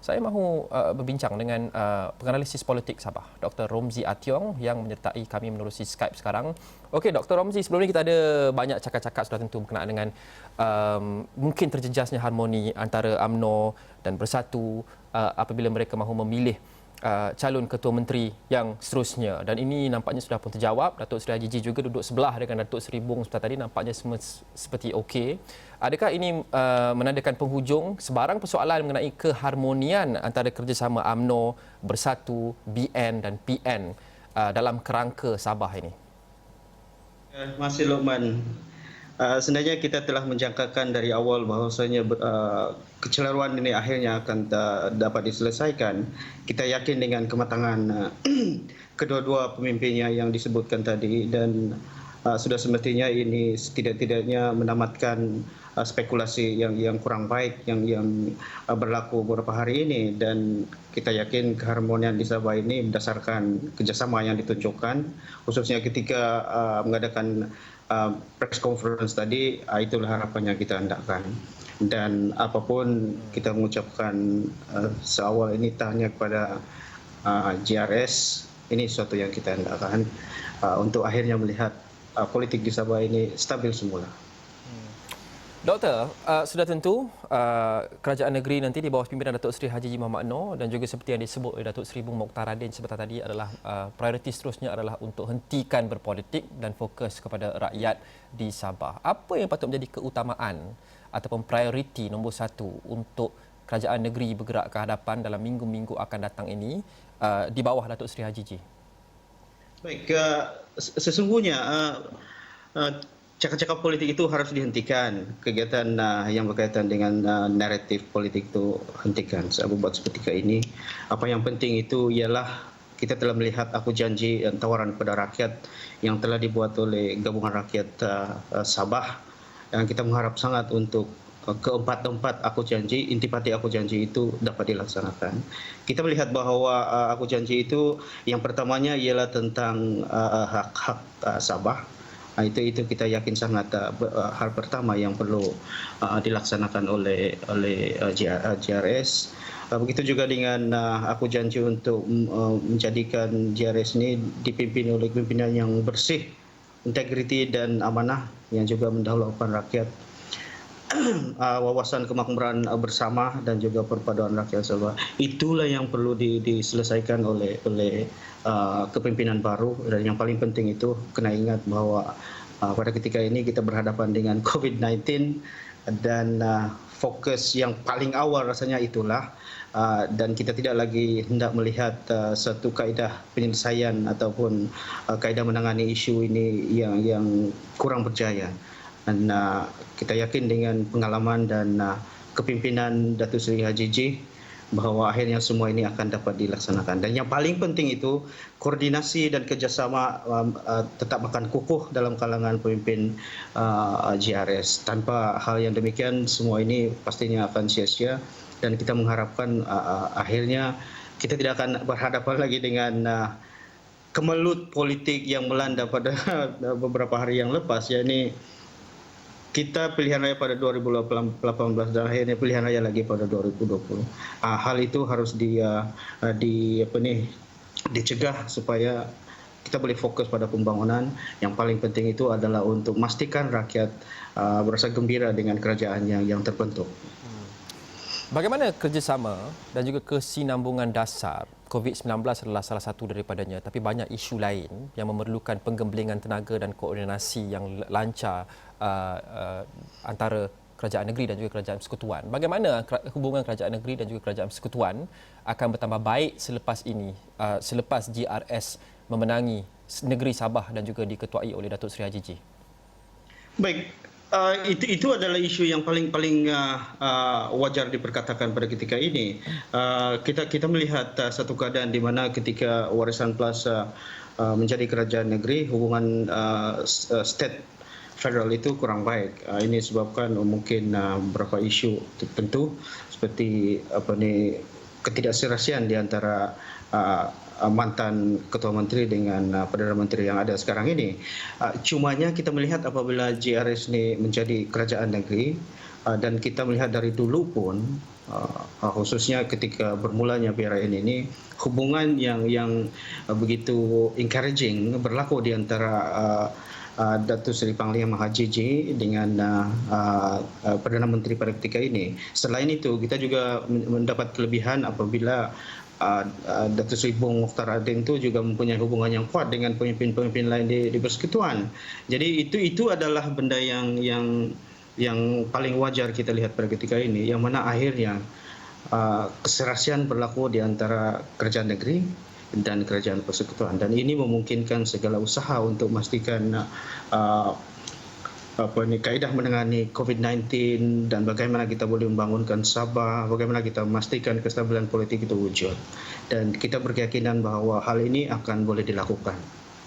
Saya mahu berbincang dengan penganalisis politik Sabah, Dr. Romzi Ationg yang menyertai kami menerusi Skype sekarang. Okey, Dr. Romzi, sebelum ini kita ada banyak cakap-cakap sudah tentu berkenaan dengan mungkin terjejasnya harmoni antara UMNO dan Bersatu apabila mereka mahu memilih calon ketua menteri yang seterusnya, dan ini nampaknya sudah pun terjawab. Datuk Seri Haji juga duduk sebelah dengan Datuk Seri Bong sebentar tadi, nampaknya semua seperti okey. Adakah ini menandakan penghujung sebarang persoalan mengenai keharmonian antara kerjasama UMNO, Bersatu, BN dan PN dalam kerangka Sabah ini? Masih Luqman. Sebenarnya kita telah menjangkakan dari awal bahawasanya kecelaruan ini akhirnya akan dapat diselesaikan. Kita yakin dengan kematangan kedua-dua pemimpinnya yang disebutkan tadi, dan sudah semestinya ini setidak-tidaknya menamatkan spekulasi yang kurang baik yang berlaku beberapa hari ini, dan kita yakin keharmonian di Sabah ini berdasarkan kerjasama yang ditunjukkan, khususnya ketika mengadakan press conference tadi. Itulah harapan yang kita hendakkan, dan apapun kita mengucapkan seawal ini tak hanya kepada GRS, ini sesuatu yang kita hendakkan untuk akhirnya melihat politik di Sabah ini stabil semula. Doktor, sudah tentu kerajaan negeri nanti di bawah pimpinan Datuk Seri Haji Mohamad Noor dan juga seperti yang disebut oleh Datuk Seri Bong Mokhtar Radin sebentar tadi adalah prioriti seterusnya adalah untuk hentikan berpolitik dan fokus kepada rakyat di Sabah. Apa yang patut menjadi keutamaan ataupun prioriti nombor satu untuk kerajaan negeri bergerak ke hadapan dalam minggu-minggu akan datang ini di bawah Datuk Seri Haji? Baik, sesungguhnya cakap-cakap politik itu harus dihentikan. Kegiatan yang berkaitan dengan naratif politik itu hentikan. Saya buat seketika ini. Apa yang penting itu ialah kita telah melihat aku janji dan tawaran kepada rakyat yang telah dibuat oleh Gabungan Rakyat Sabah. Dan kita mengharap sangat untuk keempat-empat aku janji, intipati aku janji itu dapat dilaksanakan. Kita melihat bahawa aku janji itu yang pertamanya ialah tentang hak-hak Sabah. Itu kita yakin sangat hal pertama yang perlu dilaksanakan oleh GRS. Begitu juga dengan aku janji untuk menjadikan GRS ini dipimpin oleh pimpinan yang bersih, integriti dan amanah, yang juga mendahulukan rakyat, wawasan kemakmuran bersama dan juga perpaduan rakyat Sabah. Itulah yang perlu diselesaikan oleh kepimpinan baru, dan yang paling penting itu kena ingat bahwa pada ketika ini kita berhadapan dengan COVID-19, dan fokus yang paling awal rasanya itulah, dan kita tidak lagi hendak melihat satu kaedah penyelesaian ataupun kaedah menangani isu ini yang kurang berjaya. Dan kita yakin dengan pengalaman dan kepimpinan Datuk Seri Haji bahawa akhirnya semua ini akan dapat dilaksanakan. Dan yang paling penting itu koordinasi dan kerjasama tetap akan kukuh dalam kalangan pemimpin GRS. Tanpa hal yang demikian semua ini pastinya akan sia-sia, dan kita mengharapkan akhirnya kita tidak akan berhadapan lagi dengan kemelut politik yang melanda pada beberapa hari yang lepas, yakni kita pilihan raya pada 2018 dan akhirnya pilihan raya lagi pada 2020. Hal itu harus dicegah supaya kita boleh fokus pada pembangunan. Yang paling penting itu adalah untuk memastikan rakyat berasa gembira dengan kerajaan yang terbentuk. Bagaimana kerjasama dan juga kesinambungan dasar? COVID-19 adalah salah satu daripadanya, tapi banyak isu lain yang memerlukan penggemblengan tenaga dan koordinasi yang lancar antara kerajaan negeri dan juga kerajaan persekutuan. Bagaimana hubungan kerajaan negeri dan juga kerajaan persekutuan akan bertambah baik selepas ini, selepas GRS memenangi negeri Sabah dan juga diketuai oleh Datuk Seri Haji? Baik. Itu adalah isu yang paling wajar diperkatakan pada ketika ini. Kita melihat satu keadaan di mana ketika Warisan Plus menjadi kerajaan negeri, hubungan state federal itu kurang baik. Ini disebabkan mungkin beberapa isu tertentu seperti ketidakserasian di antara mantan ketua menteri dengan perdana menteri yang ada sekarang ini. Cumanya kita melihat apabila GRS ini menjadi kerajaan negeri, dan kita melihat dari dulu pun khususnya ketika bermulanya PRN ini, hubungan yang begitu encouraging berlaku di antara Datuk Seri Panglima Mahajiji dengan Perdana Menteri pada ketika ini. Selain itu, kita juga mendapat kelebihan apabila Datuk Seri Bong Mokhtar Ading itu juga mempunyai hubungan yang kuat dengan pemimpin-pemimpin lain di Persekutuan. Jadi itu adalah benda yang paling wajar kita lihat pada ketika ini, yang mana akhirnya keserasian berlaku di antara kerajaan negeri dan kerajaan persekutuan, dan ini memungkinkan segala usaha untuk memastikan kaedah menangani COVID-19 dan bagaimana kita boleh membangunkan Sabah, bagaimana kita memastikan kestabilan politik itu wujud, dan kita berkeyakinan bahwa hal ini akan boleh dilakukan.